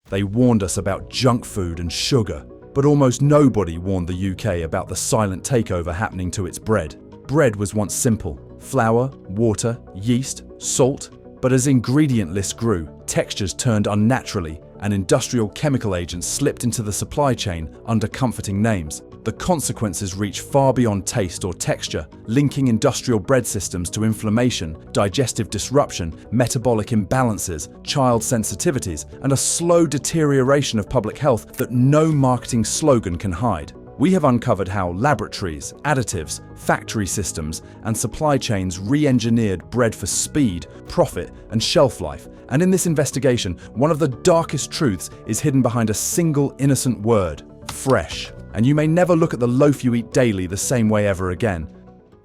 They warned us about junk food and sugar, but almost nobody warned the UK about the silent takeover happening to its bread. Bread was once simple: flour, water, yeast, salt. But as ingredient lists grew, textures turned unnaturally, and industrial chemical agents slipped into the supply chain under comforting names. The consequences reach far beyond taste or texture, linking industrial bread systems to inflammation, digestive disruption, metabolic imbalances, child sensitivities, and a slow deterioration of public health that no marketing slogan can hide. We have uncovered how laboratories, additives, factory systems, and supply chains re-engineered bread for speed, profit, and shelf life. And in this investigation, one of the darkest truths is hidden behind a single innocent word: fresh. And you may never look at the loaf you eat daily the same way ever again.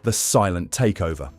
The silent takeover.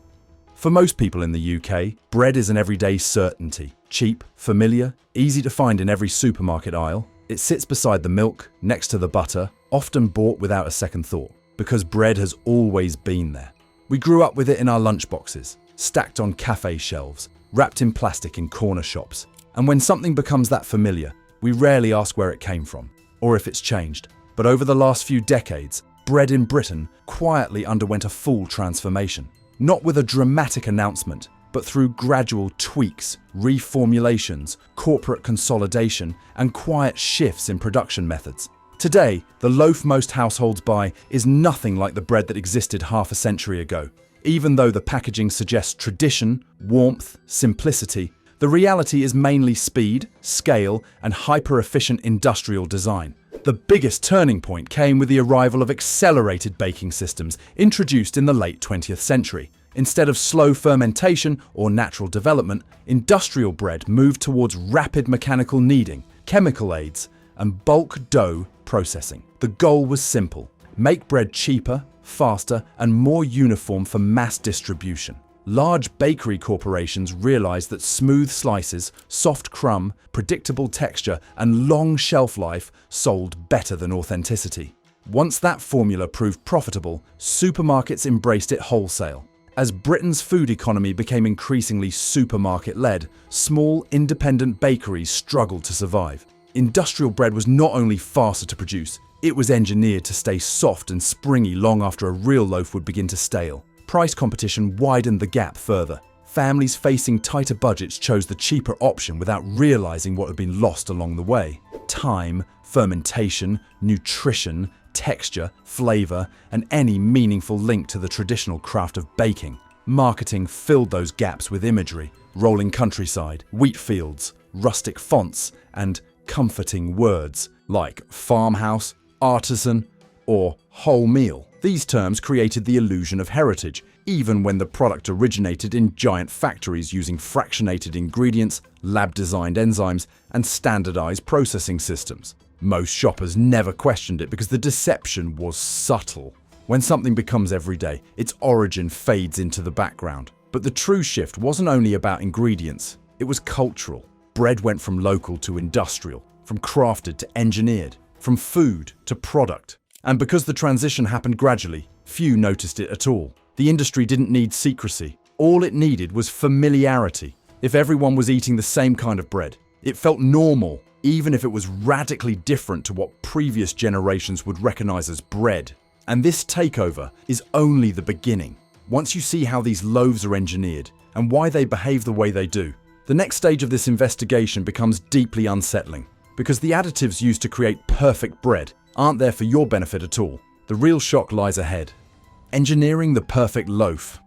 For most people in the UK, bread is an everyday certainty. Cheap, familiar, easy to find in every supermarket aisle. It sits beside the milk, next to the butter, often bought without a second thought, because bread has always been there. We grew up with it in our lunchboxes, stacked on cafe shelves, wrapped in plastic in corner shops. And when something becomes that familiar, we rarely ask where it came from, or if it's changed. But over the last few decades, bread in Britain quietly underwent a full transformation. Not with a dramatic announcement, but through gradual tweaks, reformulations, corporate consolidation, and quiet shifts in production methods. Today, the loaf most households buy is nothing like the bread that existed half a century ago. Even though the packaging suggests tradition, warmth, simplicity, the reality is mainly speed, scale, and hyper-efficient industrial design. The biggest turning point came with the arrival of accelerated baking systems introduced in the late 20th century. Instead of slow fermentation or natural development, industrial bread moved towards rapid mechanical kneading, chemical aids, and bulk dough processing. The goal was simple: make bread cheaper, faster, and more uniform for mass distribution. Large bakery corporations realized that smooth slices, soft crumb, predictable texture, and long shelf life sold better than authenticity. Once that formula proved profitable, supermarkets embraced it wholesale. As Britain's food economy became increasingly supermarket-led, small, independent bakeries struggled to survive. Industrial bread was not only faster to produce, it was engineered to stay soft and springy long after a real loaf would begin to stale. Price competition widened the gap further. Families facing tighter budgets chose the cheaper option without realizing what had been lost along the way. Time, fermentation, nutrition, texture, flavor, and any meaningful link to the traditional craft of baking. Marketing filled those gaps with imagery: rolling countryside, wheat fields, rustic fonts, and comforting words like farmhouse, artisan, or whole meal. These terms created the illusion of heritage, even when the product originated in giant factories using fractionated ingredients, lab-designed enzymes, and standardized processing systems. Most shoppers never questioned it because the deception was subtle. When something becomes everyday, its origin fades into the background. But the true shift wasn't only about ingredients, it was cultural. Bread went from local to industrial, from crafted to engineered, from food to product. And because the transition happened gradually, few noticed it at all. The industry didn't need secrecy. All it needed was familiarity. If everyone was eating the same kind of bread, it felt normal, even if it was radically different to what previous generations would recognize as bread. And this takeover is only the beginning. Once you see how these loaves are engineered and why they behave the way they do, the next stage of this investigation becomes deeply unsettling, because the additives used to create perfect bread aren't there for your benefit at all. The real shock lies ahead. Engineering the perfect loaf.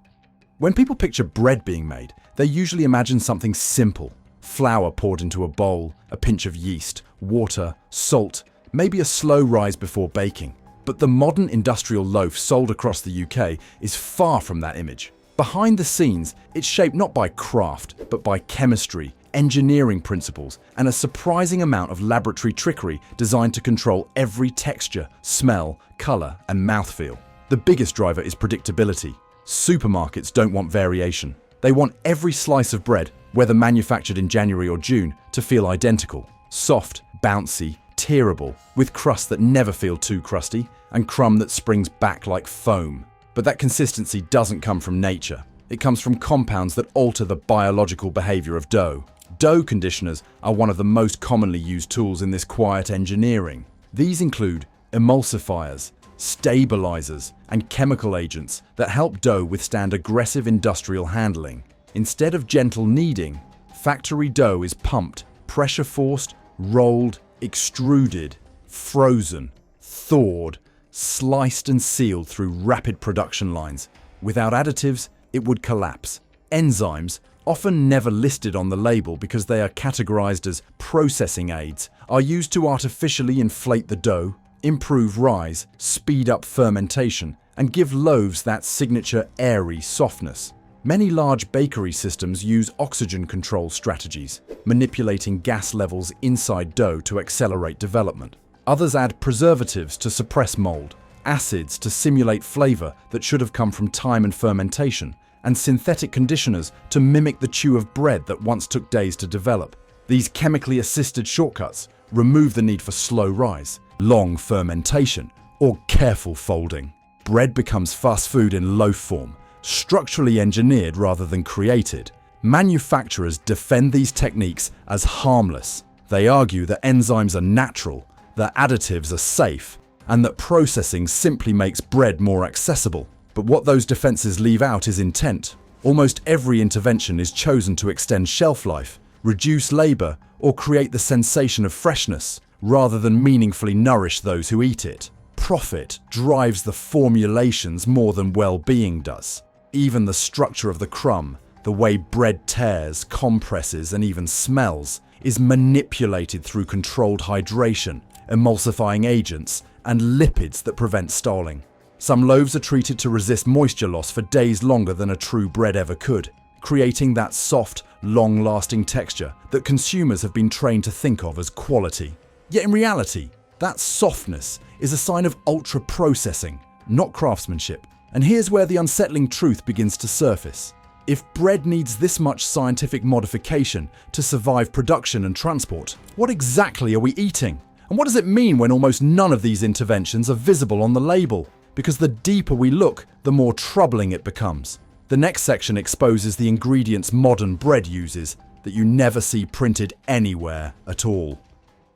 When people picture bread being made, they usually imagine something simple: flour poured into a bowl, a pinch of yeast, water, salt, maybe a slow rise before baking. But the modern industrial loaf sold across the UK is far from that image. Behind the scenes, it's shaped not by craft, but by chemistry, engineering principles, and a surprising amount of laboratory trickery designed to control every texture, smell, color, and mouthfeel. The biggest driver is predictability. Supermarkets don't want variation. They want every slice of bread, whether manufactured in January or June, to feel identical. Soft, bouncy, tearable, with crust that never feel too crusty, and crumb that springs back like foam. But that consistency doesn't come from nature. It comes from compounds that alter the biological behavior of dough. Dough conditioners are one of the most commonly used tools in this quiet engineering. These include emulsifiers, stabilizers, and chemical agents that help dough withstand aggressive industrial handling. Instead of gentle kneading, factory dough is pumped, pressure-forced, rolled, extruded, frozen, thawed, sliced and sealed through rapid production lines. Without additives, it would collapse. Enzymes, often never listed on the label because they are categorized as processing aids, are used to artificially inflate the dough, improve rise, speed up fermentation, and give loaves that signature airy softness. Many large bakery systems use oxygen control strategies, manipulating gas levels inside dough to accelerate development. Others add preservatives to suppress mold, acids to simulate flavor that should have come from time and fermentation, and synthetic conditioners to mimic the chew of bread that once took days to develop. These chemically assisted shortcuts remove the need for slow rise, long fermentation, or careful folding. Bread becomes fast food in loaf form, structurally engineered rather than created. Manufacturers defend these techniques as harmless. They argue that enzymes are natural, that additives are safe, and that processing simply makes bread more accessible. But what those defenses leave out is intent. Almost every intervention is chosen to extend shelf life, reduce labor, or create the sensation of freshness, rather than meaningfully nourish those who eat it. Profit drives the formulations more than well-being does. Even the structure of the crumb, the way bread tears, compresses, and even smells, is manipulated through controlled hydration, emulsifying agents, and lipids that prevent stalling. Some loaves are treated to resist moisture loss for days longer than a true bread ever could, creating that soft, long-lasting texture that consumers have been trained to think of as quality. Yet in reality, that softness is a sign of ultra-processing, not craftsmanship. And here's where the unsettling truth begins to surface. If bread needs this much scientific modification to survive production and transport, what exactly are we eating? And what does it mean when almost none of these interventions are visible on the label? Because the deeper we look, the more troubling it becomes. The next section exposes the ingredients modern bread uses that you never see printed anywhere at all.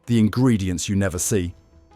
The ingredients you never see.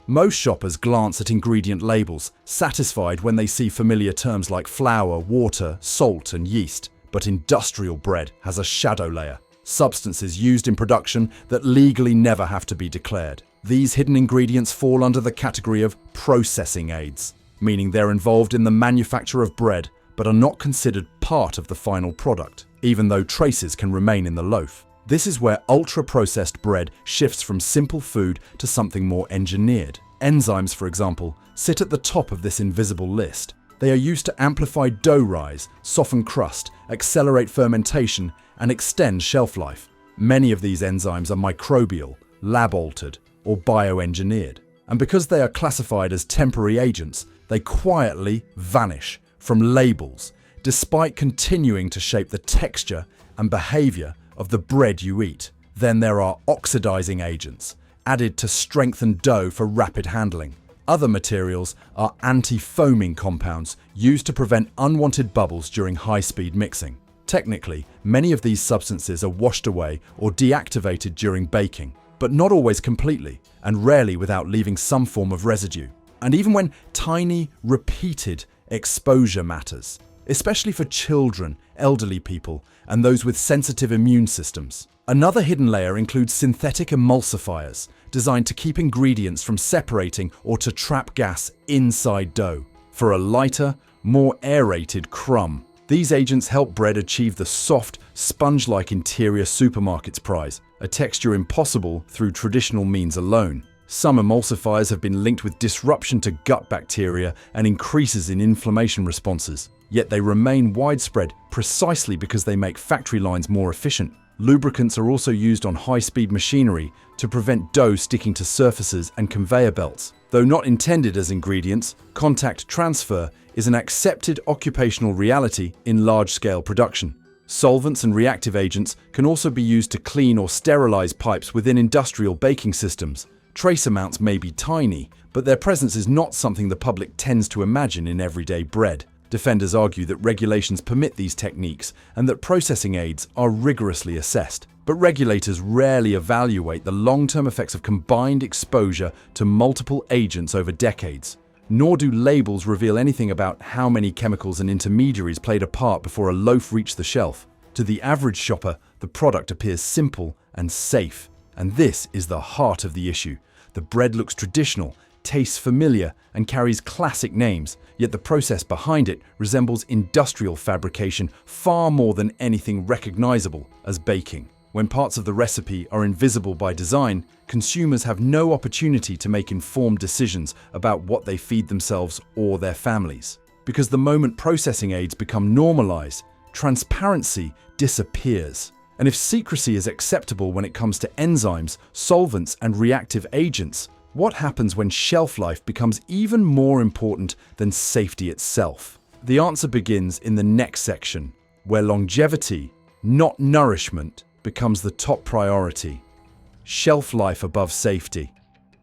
Most shoppers glance at ingredient labels, satisfied when they see familiar terms like flour, water, salt, and yeast. But industrial bread has a shadow layer, substances used in production that legally never have to be declared. These hidden ingredients fall under the category of processing aids, meaning they're involved in the manufacture of bread but are not considered part of the final product, even though traces can remain in the loaf. This is where ultra-processed bread shifts from simple food to something more engineered. Enzymes, for example, sit at the top of this invisible list. They are used to amplify dough rise, soften crust, accelerate fermentation, and extend shelf life. Many of these enzymes are microbial, lab-altered, or bioengineered. And because they are classified as temporary agents, they quietly vanish from labels, despite continuing to shape the texture and behavior of the bread you eat. Then there are oxidizing agents, added to strengthen dough for rapid handling. Other materials are anti-foaming compounds used to prevent unwanted bubbles during high-speed mixing. Technically, many of these substances are washed away or deactivated during baking, but not always completely, and rarely without leaving some form of residue. And even when tiny, repeated exposure matters, especially for children, elderly people, and those with sensitive immune systems. Another hidden layer includes synthetic emulsifiers, designed to keep ingredients from separating or to trap gas inside dough, for a lighter, more aerated crumb. These agents help bread achieve the soft, sponge-like interior supermarket's prize, a texture impossible through traditional means alone. Some emulsifiers have been linked with disruption to gut bacteria and increases in inflammation responses, yet they remain widespread precisely because they make factory lines more efficient. Lubricants are also used on high-speed machinery to prevent dough sticking to surfaces and conveyor belts. Though not intended as ingredients, contact transfer is an accepted occupational reality in large-scale production. Solvents and reactive agents can also be used to clean or sterilize pipes within industrial baking systems. Trace amounts may be tiny, but their presence is not something the public tends to imagine in everyday bread. Defenders argue that regulations permit these techniques and that processing aids are rigorously assessed. But regulators rarely evaluate the long-term effects of combined exposure to multiple agents over decades. Nor do labels reveal anything about how many chemicals and intermediaries played a part before a loaf reached the shelf. To the average shopper, the product appears simple and safe. And this is the heart of the issue. The bread looks traditional, tastes familiar, and carries classic names, yet the process behind it resembles industrial fabrication far more than anything recognizable as baking. When parts of the recipe are invisible by design, consumers have no opportunity to make informed decisions about what they feed themselves or their families. Because the moment processing aids become normalized, transparency disappears. And if secrecy is acceptable when it comes to enzymes, solvents, and reactive agents, what happens when shelf life becomes even more important than safety itself? The answer begins in the next section, where longevity, not nourishment, becomes the top priority. Shelf life above safety.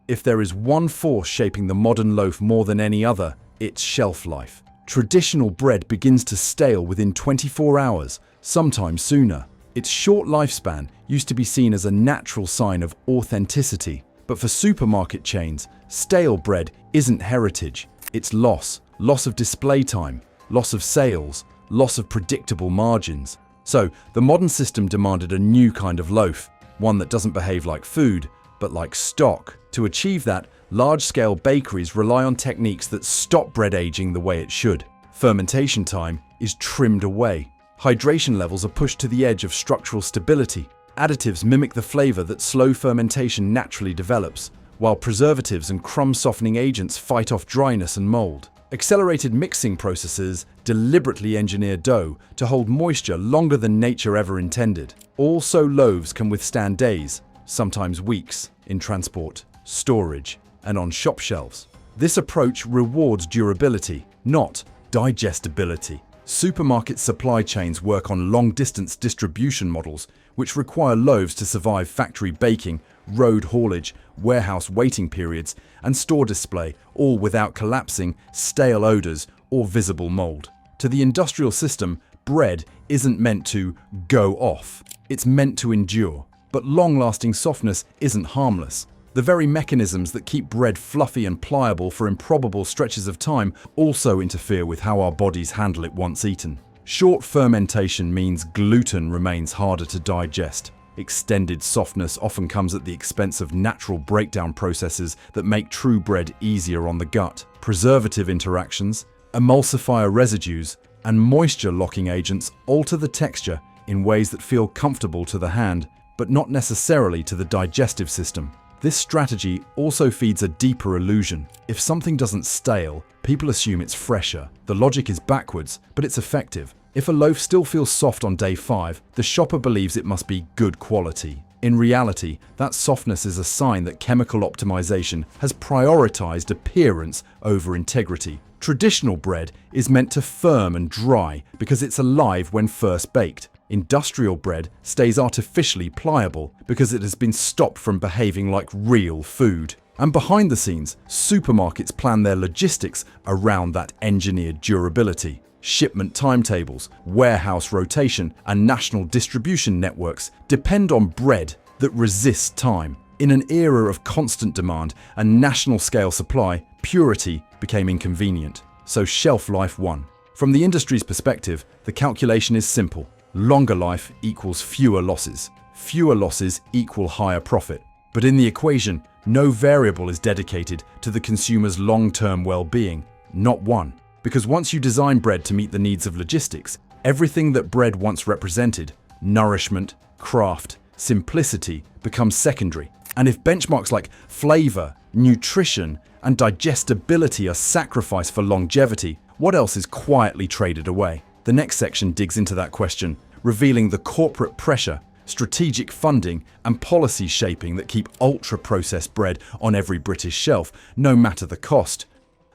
If there is one force shaping the modern loaf more than any other, it's shelf life. Traditional bread begins to stale within 24 hours, sometimes sooner. Its short lifespan used to be seen as a natural sign of authenticity. But for supermarket chains, stale bread isn't heritage. It's loss. Loss of display time, loss of sales, loss of predictable margins. So, the modern system demanded a new kind of loaf, one that doesn't behave like food, but like stock. To achieve that, large-scale bakeries rely on techniques that stop bread aging the way it should. Fermentation time is trimmed away. Hydration levels are pushed to the edge of structural stability. Additives mimic the flavor that slow fermentation naturally develops, while preservatives and crumb-softening agents fight off dryness and mold. Accelerated mixing processes deliberately engineer dough to hold moisture longer than nature ever intended. Also, loaves can withstand days, sometimes weeks, in transport, storage, and on shop shelves. This approach rewards durability, not digestibility. Supermarket supply chains work on long-distance distribution models, which require loaves to survive factory baking, road haulage, warehouse waiting periods, and store display, all without collapsing, stale odors, or visible mold. To the industrial system, bread isn't meant to go off. It's meant to endure. But long-lasting softness isn't harmless. The very mechanisms that keep bread fluffy and pliable for improbable stretches of time also interfere with how our bodies handle it once eaten. Short fermentation means gluten remains harder to digest. Extended softness often comes at the expense of natural breakdown processes that make true bread easier on the gut. Preservative interactions, emulsifier residues, and moisture-locking agents alter the texture in ways that feel comfortable to the hand, but not necessarily to the digestive system. This strategy also feeds a deeper illusion. If something doesn't stale, people assume it's fresher. The logic is backwards, but it's effective. If a loaf still feels soft on day 5, the shopper believes it must be good quality. In reality, that softness is a sign that chemical optimization has prioritized appearance over integrity. Traditional bread is meant to firm and dry because it's alive when first baked. Industrial bread stays artificially pliable because it has been stopped from behaving like real food. And behind the scenes, supermarkets plan their logistics around that engineered durability. Shipment timetables, warehouse rotation, and national distribution networks depend on bread that resists time. In an era of constant demand and national-scale supply, purity became inconvenient. So shelf life won. From the industry's perspective, the calculation is simple. Longer life equals fewer losses. Fewer losses equal higher profit. But in the equation, no variable is dedicated to the consumer's long-term well-being. Not one. Because once you design bread to meet the needs of logistics, everything that bread once represented, nourishment, craft, simplicity, becomes secondary. And if benchmarks like flavor, nutrition, and digestibility are sacrificed for longevity, what else is quietly traded away? The next section digs into that question, revealing the corporate pressure, strategic funding, and policy shaping that keep ultra-processed bread on every British shelf, no matter the cost.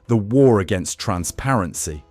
The war against transparency.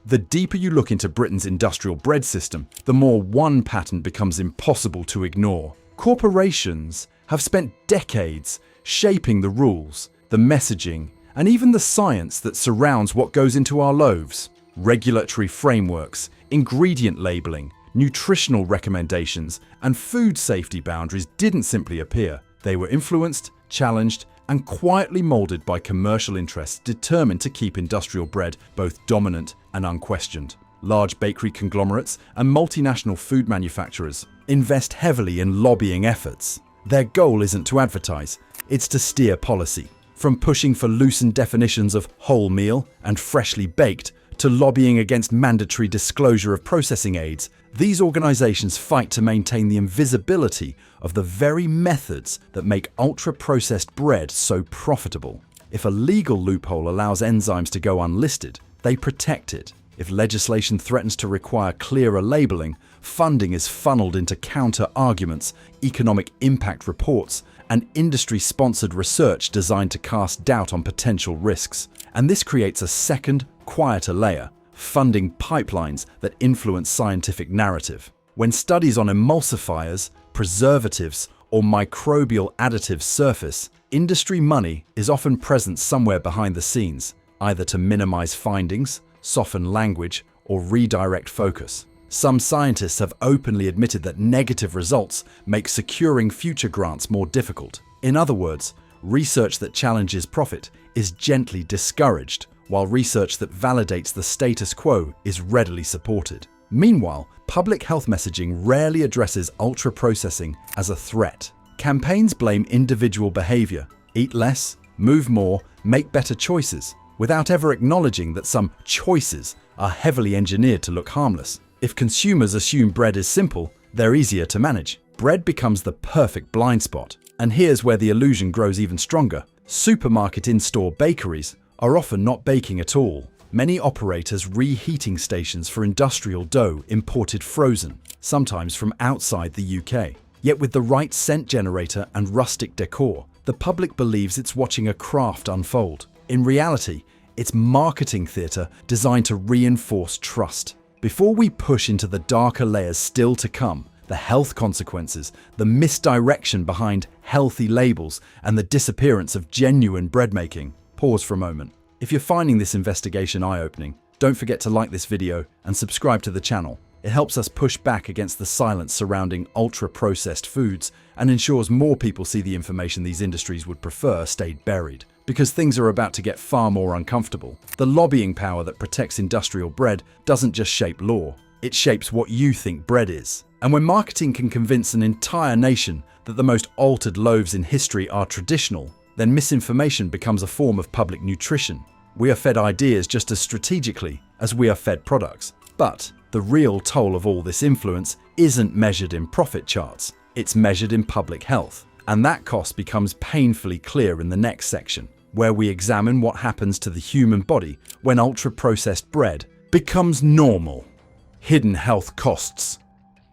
The deeper you look into Britain's industrial bread system, the more one pattern becomes impossible to ignore. Corporations have spent decades shaping the rules, the messaging, and even the science that surrounds what goes into our loaves. Regulatory frameworks, ingredient labeling, nutritional recommendations, and food safety boundaries didn't simply appear. They were influenced, challenged, and quietly molded by commercial interests determined to keep industrial bread both dominant and unquestioned. Large bakery conglomerates and multinational food manufacturers invest heavily in lobbying efforts. Their goal isn't to advertise, it's to steer policy. From pushing for loosened definitions of whole meal and freshly baked to lobbying against mandatory disclosure of processing aids, these organizations fight to maintain the invisibility of the very methods that make ultra-processed bread so profitable. If a legal loophole allows enzymes to go unlisted, they protect it. If legislation threatens to require clearer labeling, funding is funneled into counter-arguments, economic impact reports, and industry-sponsored research designed to cast doubt on potential risks. And this creates a second, quieter layer, funding pipelines that influence scientific narrative. When studies on emulsifiers, preservatives, or microbial additives surface, industry money is often present somewhere behind the scenes, either to minimize findings, soften language, or redirect focus. Some scientists have openly admitted that negative results make securing future grants more difficult. In other words, research that challenges profit is gently discouraged, while research that validates the status quo is readily supported. Meanwhile, public health messaging rarely addresses ultra-processing as a threat. Campaigns blame individual behavior, eat less, move more, make better choices, without ever acknowledging that some choices are heavily engineered to look harmless. If consumers assume bread is simple, they're easier to manage. Bread becomes the perfect blind spot. And here's where the illusion grows even stronger. Supermarket in-store bakeries are often not baking at all. Many operate as reheating stations for industrial dough imported frozen, sometimes from outside the UK. Yet with the right scent generator and rustic decor, the public believes it's watching a craft unfold. In reality, it's marketing theatre designed to reinforce trust. Before we push into the darker layers still to come, the health consequences, the misdirection behind healthy labels, and the disappearance of genuine bread making, pause for a moment. If you're finding this investigation eye-opening, don't forget to like this video and subscribe to the channel. It helps us push back against the silence surrounding ultra-processed foods and ensures more people see the information these industries would prefer stayed buried. Because things are about to get far more uncomfortable. The lobbying power that protects industrial bread doesn't just shape law, it shapes what you think bread is. And when marketing can convince an entire nation that the most altered loaves in history are traditional, then misinformation becomes a form of public nutrition. We are fed ideas just as strategically as we are fed products. But the real toll of all this influence isn't measured in profit charts, it's measured in public health. And that cost becomes painfully clear in the next section, where we examine what happens to the human body when ultra-processed bread becomes normal. Hidden health costs.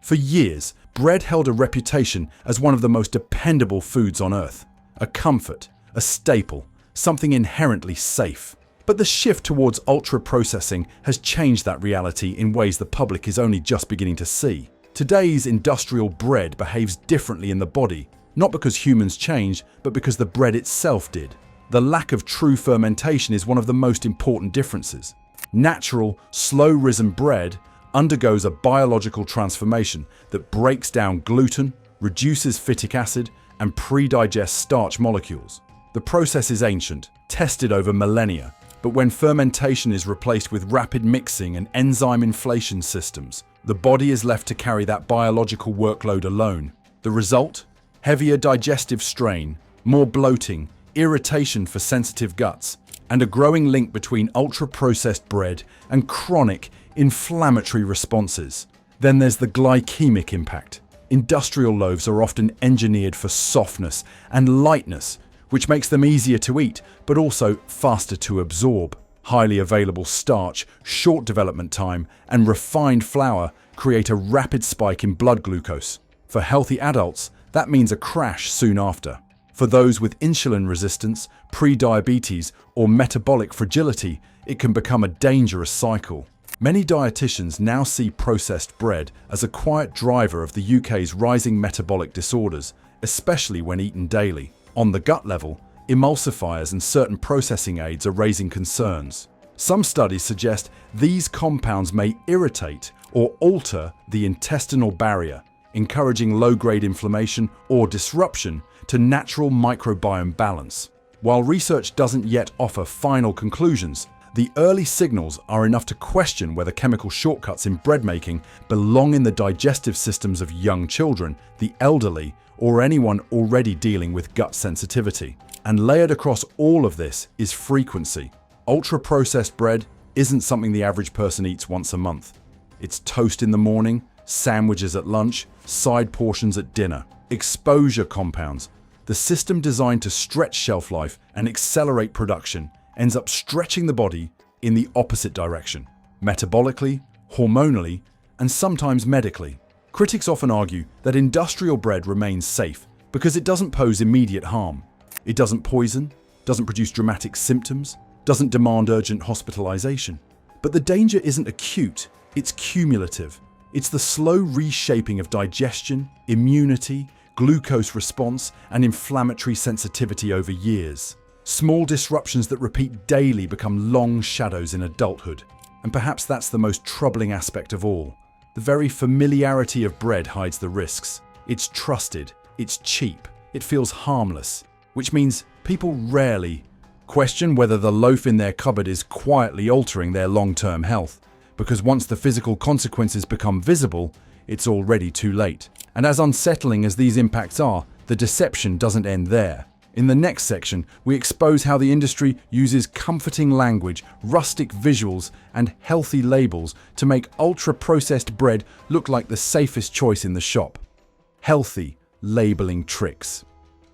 For years, bread held a reputation as one of the most dependable foods on earth. A comfort, a staple, something inherently safe. But the shift towards ultra-processing has changed that reality in ways the public is only just beginning to see. Today's industrial bread behaves differently in the body, not because humans changed, but because the bread itself did. The lack of true fermentation is one of the most important differences. Natural, slow-risen bread undergoes a biological transformation that breaks down gluten, reduces phytic acid, and pre-digests starch molecules. The process is ancient, tested over millennia, but when fermentation is replaced with rapid mixing and enzyme inflation systems, the body is left to carry that biological workload alone. The result? Heavier digestive strain, more bloating, irritation for sensitive guts, and a growing link between ultra-processed bread and chronic inflammatory responses. Then there's the glycemic impact. Industrial loaves are often engineered for softness and lightness, which makes them easier to eat, but also faster to absorb. Highly available starch, short development time, and refined flour create a rapid spike in blood glucose. For healthy adults, that means a crash soon after. For those with insulin resistance, pre-diabetes, or metabolic fragility, it can become a dangerous cycle. Many dietitians now see processed bread as a quiet driver of the UK's rising metabolic disorders, especially when eaten daily. On the gut level, emulsifiers and certain processing aids are raising concerns. Some studies suggest these compounds may irritate or alter the intestinal barrier, encouraging low-grade inflammation or disruption to natural microbiome balance. While research doesn't yet offer final conclusions, the early signals are enough to question whether chemical shortcuts in bread making belong in the digestive systems of young children, the elderly, or anyone already dealing with gut sensitivity. And layered across all of this is frequency. Ultra-processed bread isn't something the average person eats once a month. It's toast in the morning, sandwiches at lunch, side portions at dinner. Exposure compounds, the system designed to stretch shelf life and accelerate production, ends up stretching the body in the opposite direction, metabolically, hormonally, and sometimes medically. Critics often argue that industrial bread remains safe because it doesn't pose immediate harm. It doesn't poison, doesn't produce dramatic symptoms, doesn't demand urgent hospitalization. But the danger isn't acute, it's cumulative. It's the slow reshaping of digestion, immunity, glucose response, and inflammatory sensitivity over years. Small disruptions that repeat daily become long shadows in adulthood. And perhaps that's the most troubling aspect of all. The very familiarity of bread hides the risks. It's trusted, it's cheap, it feels harmless, which means people rarely question whether the loaf in their cupboard is quietly altering their long-term health. Because once the physical consequences become visible, it's already too late. And as unsettling as these impacts are, the deception doesn't end there. In the next section, we expose how the industry uses comforting language, rustic visuals, and healthy labels to make ultra-processed bread look like the safest choice in the shop. Healthy labeling tricks.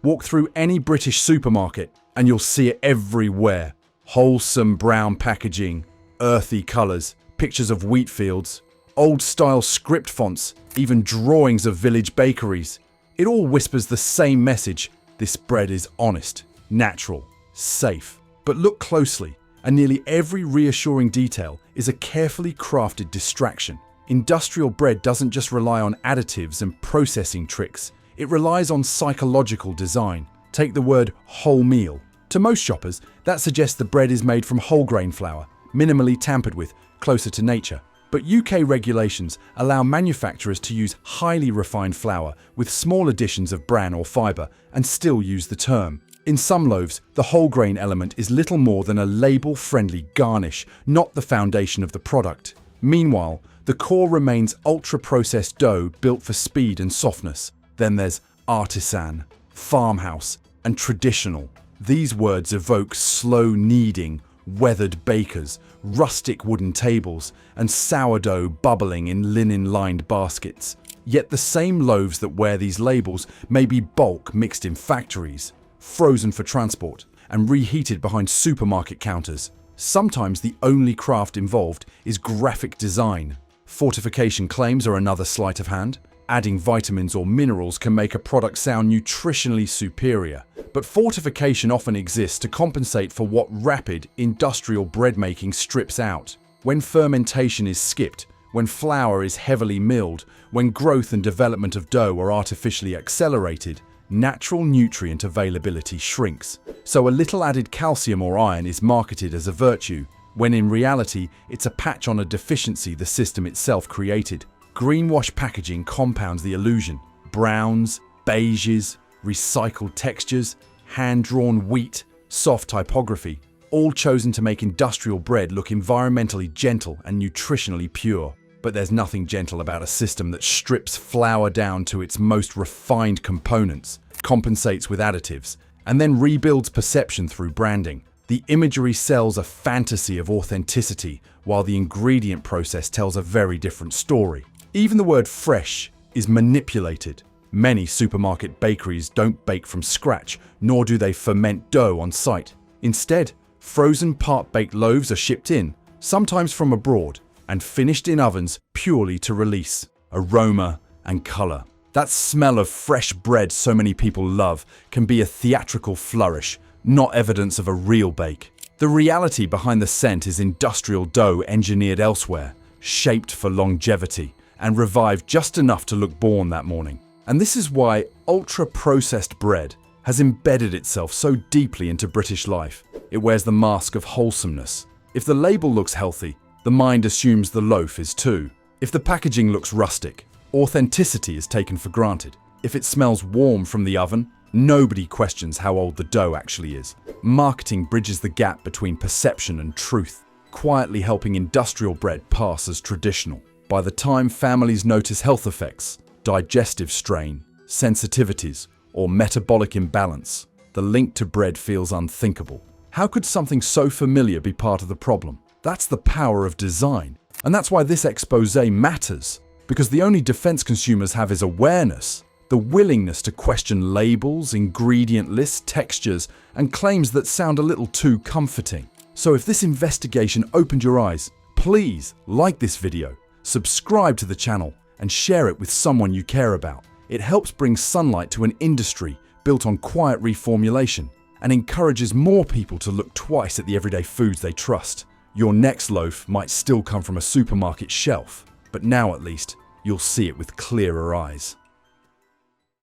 Walk through any British supermarket and you'll see it everywhere. Wholesome brown packaging, earthy colours, pictures of wheat fields, old-style script fonts, even drawings of village bakeries. It all whispers the same message. This bread is honest, natural, safe. But look closely, and nearly every reassuring detail is a carefully crafted distraction. Industrial bread doesn't just rely on additives and processing tricks. It relies on psychological design. Take the word wholemeal. To most shoppers, that suggests the bread is made from whole grain flour, minimally tampered with, closer to nature. But UK regulations allow manufacturers to use highly refined flour with small additions of bran or fibre and still use the term. In some loaves, the whole grain element is little more than a label-friendly garnish, not the foundation of the product. Meanwhile, the core remains ultra-processed dough built for speed and softness. Then there's artisan, farmhouse, and traditional. These words evoke slow kneading, weathered bakers, rustic wooden tables, and sourdough bubbling in linen-lined baskets. Yet the same loaves that wear these labels may be bulk mixed in factories, frozen for transport, and reheated behind supermarket counters. Sometimes the only craft involved is graphic design. Fortification claims are another sleight of hand. Adding vitamins or minerals can make a product sound nutritionally superior. But fortification often exists to compensate for what rapid, industrial bread making strips out. When fermentation is skipped, when flour is heavily milled, when growth and development of dough are artificially accelerated, natural nutrient availability shrinks. So a little added calcium or iron is marketed as a virtue, when in reality it's a patch on a deficiency the system itself created. Greenwash packaging compounds the illusion. Browns, beiges, recycled textures, hand-drawn wheat, soft typography, all chosen to make industrial bread look environmentally gentle and nutritionally pure. But there's nothing gentle about a system that strips flour down to its most refined components, compensates with additives, and then rebuilds perception through branding. The imagery sells a fantasy of authenticity, while the ingredient process tells a very different story. Even the word fresh is manipulated. Many supermarket bakeries don't bake from scratch, nor do they ferment dough on site. Instead, frozen part-baked loaves are shipped in, sometimes from abroad, and finished in ovens purely to release aroma and color. That smell of fresh bread so many people love can be a theatrical flourish, not evidence of a real bake. The reality behind the scent is industrial dough engineered elsewhere, shaped for longevity, and revived just enough to look born that morning. And this is why ultra-processed bread has embedded itself so deeply into British life. It wears the mask of wholesomeness. If the label looks healthy, the mind assumes the loaf is too. If the packaging looks rustic, authenticity is taken for granted. If it smells warm from the oven, nobody questions how old the dough actually is. Marketing bridges the gap between perception and truth, quietly helping industrial bread pass as traditional. By the time families notice health effects, digestive strain, sensitivities, or metabolic imbalance, the link to bread feels unthinkable. How could something so familiar be part of the problem? That's the power of design. And that's why this expose matters. Because the only defense consumers have is awareness, the willingness to question labels, ingredient lists, textures, and claims that sound a little too comforting. So if this investigation opened your eyes, please like this video, subscribe to the channel, and share it with someone you care about. It helps bring sunlight to an industry built on quiet reformulation and encourages more people to look twice at the everyday foods they trust. Your next loaf might still come from a supermarket shelf, but now at least you'll see it with clearer eyes.